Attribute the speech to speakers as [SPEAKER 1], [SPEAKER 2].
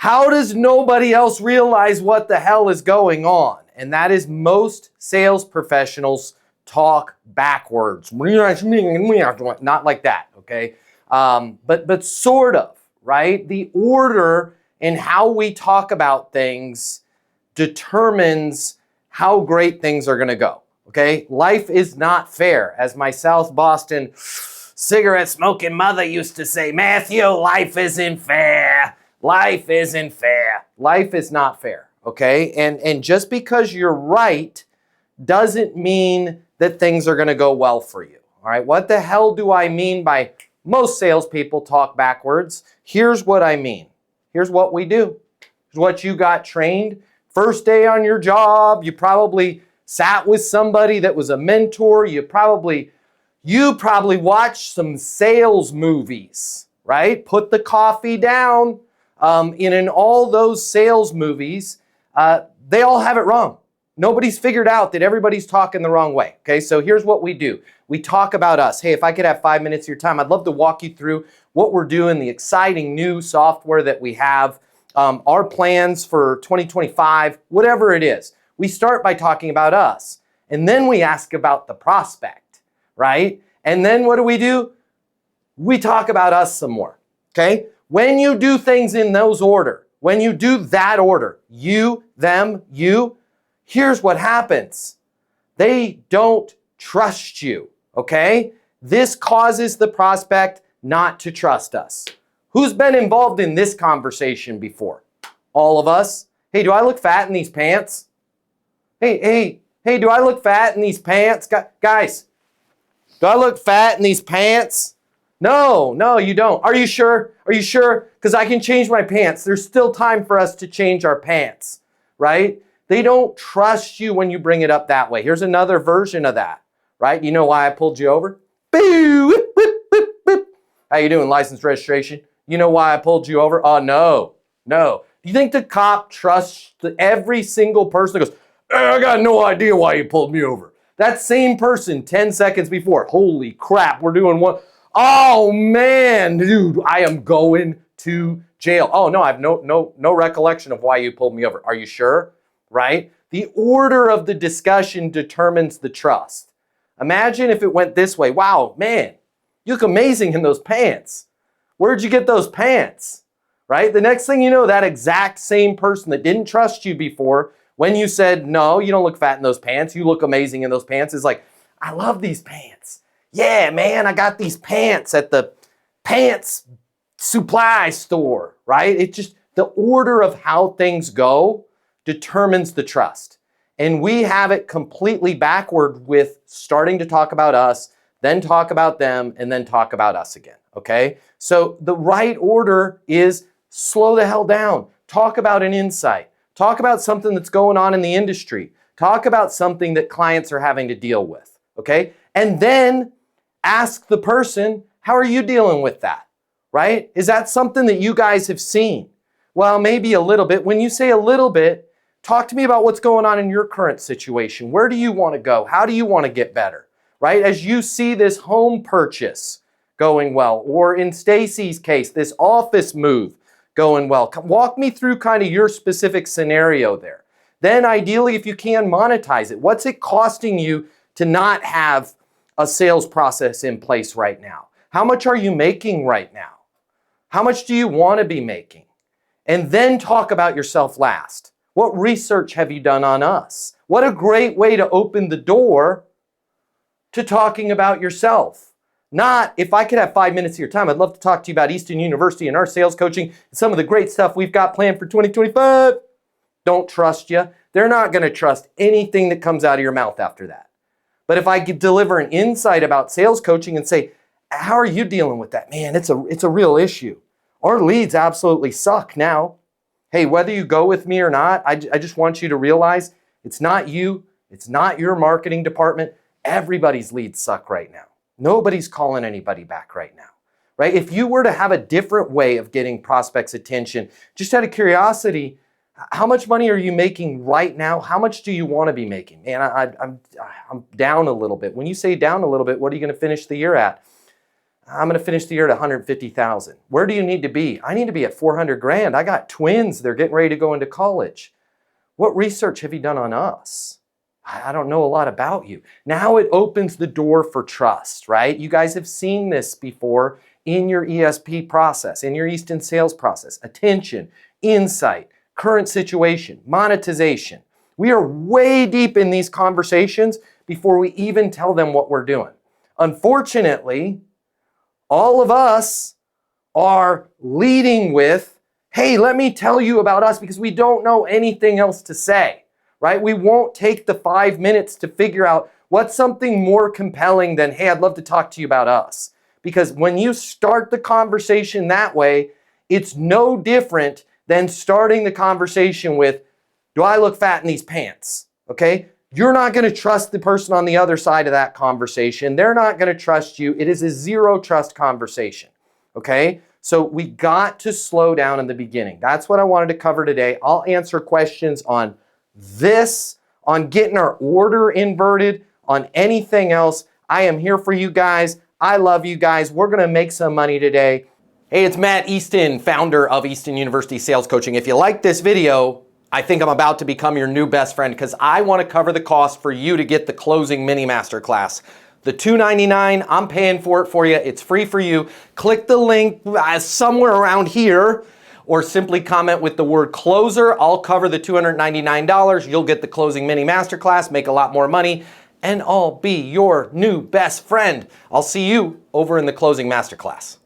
[SPEAKER 1] How does nobody else realize what the hell is going on? And that is most sales professionals talk backwards. Not like that, okay? But sort of, right? The order in how we talk about things determines how great things are gonna go, okay? Life is not fair. As my South Boston cigarette smoking mother used to say, Matthew, life isn't fair. Life isn't fair. Life is not fair, okay? And just because you're right doesn't mean that things are gonna go well for you, all right? What the hell do I mean by most salespeople talk backwards? Here's what I mean. Here's what we do. Here's what you got trained. First day on your job, you probably sat with somebody that was a mentor. You probably watched some sales movies, right? Put the coffee down. In all those sales movies, they all have it wrong. Nobody's figured out that everybody's talking the wrong way. Okay, so here's what we do. We talk about us. Hey, if I could have 5 minutes of your time, I'd love to walk you through what we're doing, the exciting new software that we have, our plans for 2025, whatever it is. We start by talking about us, and then we ask about the prospect, right? And then what do? We talk about us some more, okay? When you do things in those order, when you do that order, you, them, you, here's what happens. They don't trust you, okay? This causes the prospect not to trust us. Who's been involved in this conversation before? All of us. Hey, do I look fat in these pants? Hey, do I look fat in these pants? Guys, do I look fat in these pants? No, you don't. Are you sure? Are you sure? Because I can change my pants. There's still time for us to change our pants, right? They don't trust you when you bring it up that way. Here's another version of that, right? You know why I pulled you over? Boo, whip, whip, whip, whip. How you doing? License registration? You know why I pulled you over? Oh, no. Do you think the cop trusts every single person that goes, I got no idea why you pulled me over? That same person 10 seconds before, holy crap, we're doing one. Oh man, dude, I am going to jail. Oh no, I have no recollection of why you pulled me over. Are you sure? Right? The order of the discussion determines the trust. Imagine if it went this way. Wow, man, you look amazing in those pants. Where'd you get those pants? Right? The next thing you know, that exact same person that didn't trust you before, when you said, no, you don't look fat in those pants, you look amazing in those pants, is like, I love these pants. Yeah, man, I got these pants at the pants supply store, right? It's just the order of how things go determines the trust. And we have it completely backward with starting to talk about us, then talk about them, and then talk about us again, okay? So the right order is slow the hell down. Talk about an insight. Talk about something that's going on in the industry. Talk about something that clients are having to deal with, okay? And then ask the person, how are you dealing with that, right? Is that something that you guys have seen? Well, maybe a little bit. When you say a little bit, talk to me about what's going on in your current situation. Where do you want to go? How do you want to get better, right? As you see this home purchase going well, or in Stacy's case, this office move going well. Walk me through kind of your specific scenario there. Then ideally, if you can, monetize it. What's it costing you to not have a sales process in place right now? How much are you making right now? How much do you want to be making? And then talk about yourself last. What research have you done on us? What a great way to open the door to talking about yourself. Not, if I could have 5 minutes of your time, I'd love to talk to you about Easton University and our sales coaching and some of the great stuff we've got planned for 2025. Don't trust you. They're not going to trust anything that comes out of your mouth after that. But if I could deliver an insight about sales coaching and say, how are you dealing with that? Man, it's a real issue. Our leads absolutely suck now. Hey, whether you go with me or not, I just want you to realize it's not you. It's not your marketing department. Everybody's leads suck right now. Nobody's calling anybody back right now, right? If you were to have a different way of getting prospects' attention, just out of curiosity, how much money are you making right now? How much do you want to be making? Man, I'm down a little bit. When you say down a little bit, what are you going to finish the year at? I'm going to finish the year at 150,000. Where do you need to be? I need to be at 400 grand. I got twins. They're getting ready to go into college. What research have you done on us? I don't know a lot about you. Now it opens the door for trust, right? You guys have seen this before in your ESP process, in your Easton sales process. Attention, insight, current situation, monetization. We are way deep in these conversations before we even tell them what we're doing. Unfortunately, all of us are leading with, hey, let me tell you about us, because we don't know anything else to say, right? We won't take the 5 minutes to figure out what's something more compelling than, hey, I'd love to talk to you about us. Because when you start the conversation that way, it's no different than starting the conversation with, do I look fat in these pants? Okay? You're not going to trust the person on the other side of that conversation. They're not going to trust you. It is a zero trust conversation. Okay? So we got to slow down in the beginning. That's what I wanted to cover today. I'll answer questions on this, on getting our order inverted, on anything else. I am here for you guys. I love you guys. We're going to make some money today. Hey, it's Matt Easton, founder of Easton University Sales Coaching. If you like this video, I think I'm about to become your new best friend because I want to cover the cost for you to get the closing mini masterclass. The $299, I'm paying for it for you. It's free for you. Click the link somewhere around here or simply comment with the word closer. I'll cover the $299. You'll get the closing mini masterclass, make a lot more money, and I'll be your new best friend. I'll see you over in the closing masterclass.